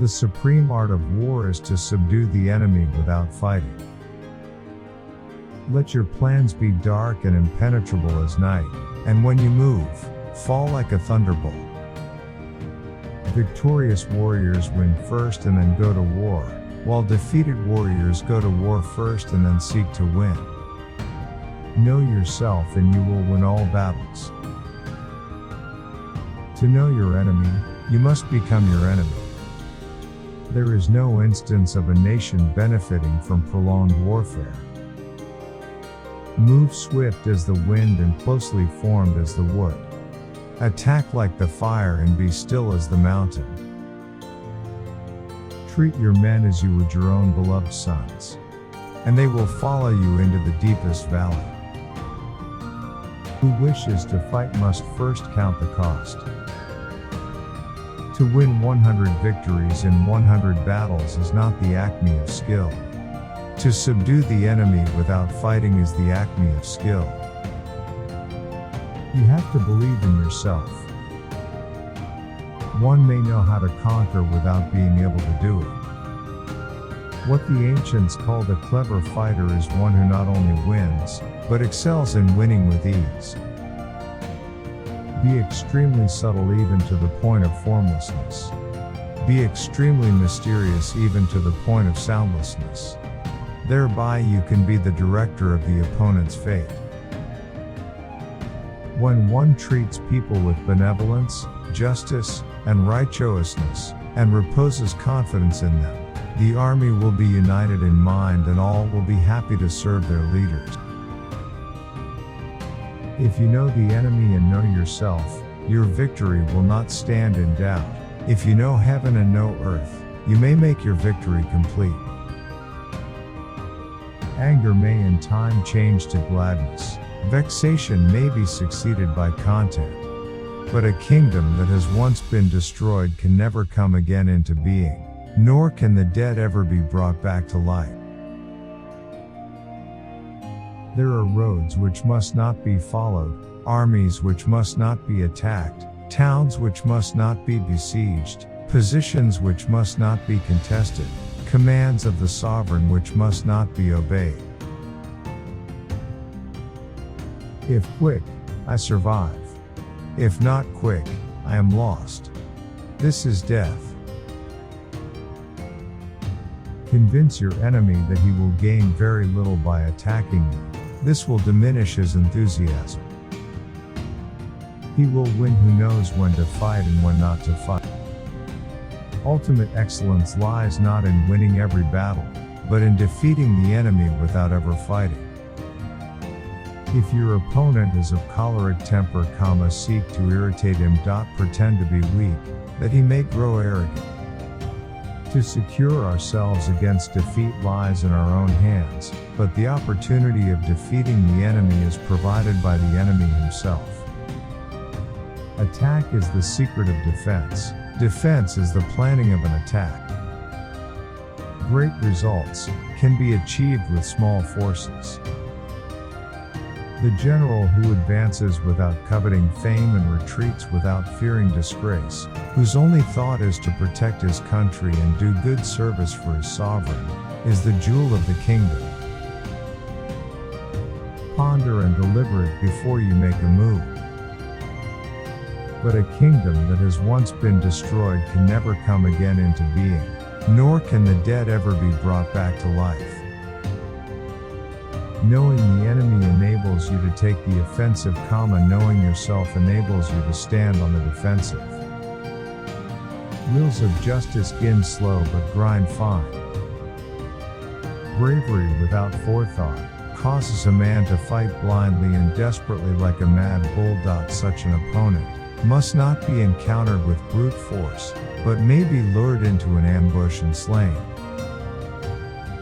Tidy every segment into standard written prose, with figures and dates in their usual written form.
The supreme art of war is to subdue the enemy without fighting. Let your plans be dark and impenetrable as night, and when you move, fall like a thunderbolt. Victorious warriors win first and then go to war, while defeated warriors go to war first and then seek to win. Know yourself and you will win all battles. To know your enemy, you must become your enemy. There is no instance of a nation benefiting from prolonged warfare. Move swift as the wind and closely formed as the wood. Attack like the fire and be still as the mountain. Treat your men as you would your own beloved sons, and they will follow you into the deepest valley. Who wishes to fight must first count the cost. To win 100 victories in 100 battles is not the acme of skill. To subdue the enemy without fighting is the acme of skill. You have to believe in yourself. One may know how to conquer without being able to do it. What the ancients called a clever fighter is one who not only wins, but excels in winning with ease. Be extremely subtle even to the point of formlessness. Be extremely mysterious even to the point of soundlessness. Thereby you can be the director of the opponent's fate. When one treats people with benevolence, justice, and righteousness, and reposes confidence in them, the army will be united in mind and all will be happy to serve their leaders. If you know the enemy and know yourself, your victory will not stand in doubt. If you know heaven and know earth, you may make your victory complete. Anger may in time change to gladness. Vexation may be succeeded by content. But a kingdom that has once been destroyed can never come again into being, nor can the dead ever be brought back to life. There are roads which must not be followed, armies which must not be attacked, towns which must not be besieged, positions which must not be contested, commands of the sovereign which must not be obeyed. If quick, I survive. If not quick, I am lost. This is death. Convince your enemy that he will gain very little by attacking you. This will diminish his enthusiasm. He will win who knows when to fight and when not to fight. Ultimate excellence lies not in winning every battle, but in defeating the enemy without ever fighting. If your opponent is of choleric temper, seek to irritate him. Pretend to be weak, that he may grow arrogant. To secure ourselves against defeat lies in our own hands, but the opportunity of defeating the enemy is provided by the enemy himself. Attack is the secret of defense. Defense is the planning of an attack. Great results can be achieved with small forces. The general who advances without coveting fame and retreats without fearing disgrace, whose only thought is to protect his country and do good service for his sovereign, is the jewel of the kingdom. Ponder and deliberate before you make a move. But a kingdom that has once been destroyed can never come again into being, nor can the dead ever be brought back to life. Knowing the enemy enables you to take the offensive, knowing yourself enables you to stand on the defensive. Wheels of justice begin slow but grind fine. Bravery without forethought causes a man to fight blindly and desperately like a mad bull. Such an opponent must not be encountered with brute force, but may be lured into an ambush and slain.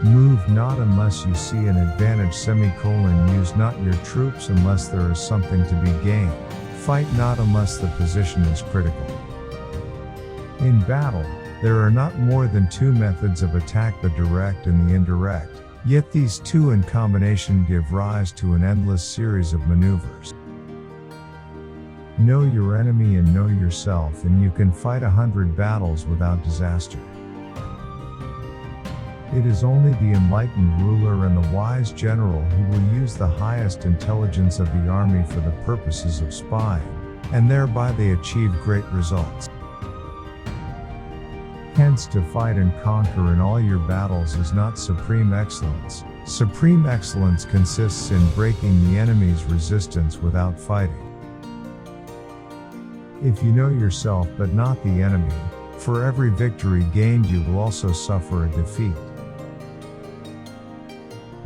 Move not unless you see an advantage. Use not your troops unless there is something to be gained. Fight not unless the position is critical. In battle, there are not more than two methods of attack, the direct and the indirect, yet these two in combination give rise to an endless series of maneuvers. Know your enemy and know yourself, and you can fight 100 battles without disaster. It is only the enlightened ruler and the wise general who will use the highest intelligence of the army for the purposes of spying, and thereby they achieve great results. Hence, to fight and conquer in all your battles is not supreme excellence. Supreme excellence consists in breaking the enemy's resistance without fighting. If you know yourself but not the enemy, for every victory gained you will also suffer a defeat.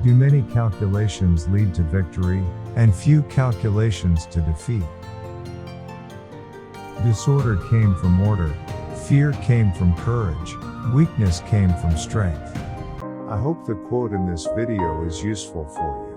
Do many calculations lead to victory, and few calculations to defeat? Disorder came from order, fear came from courage, weakness came from strength. I hope the quote in this video is useful for you.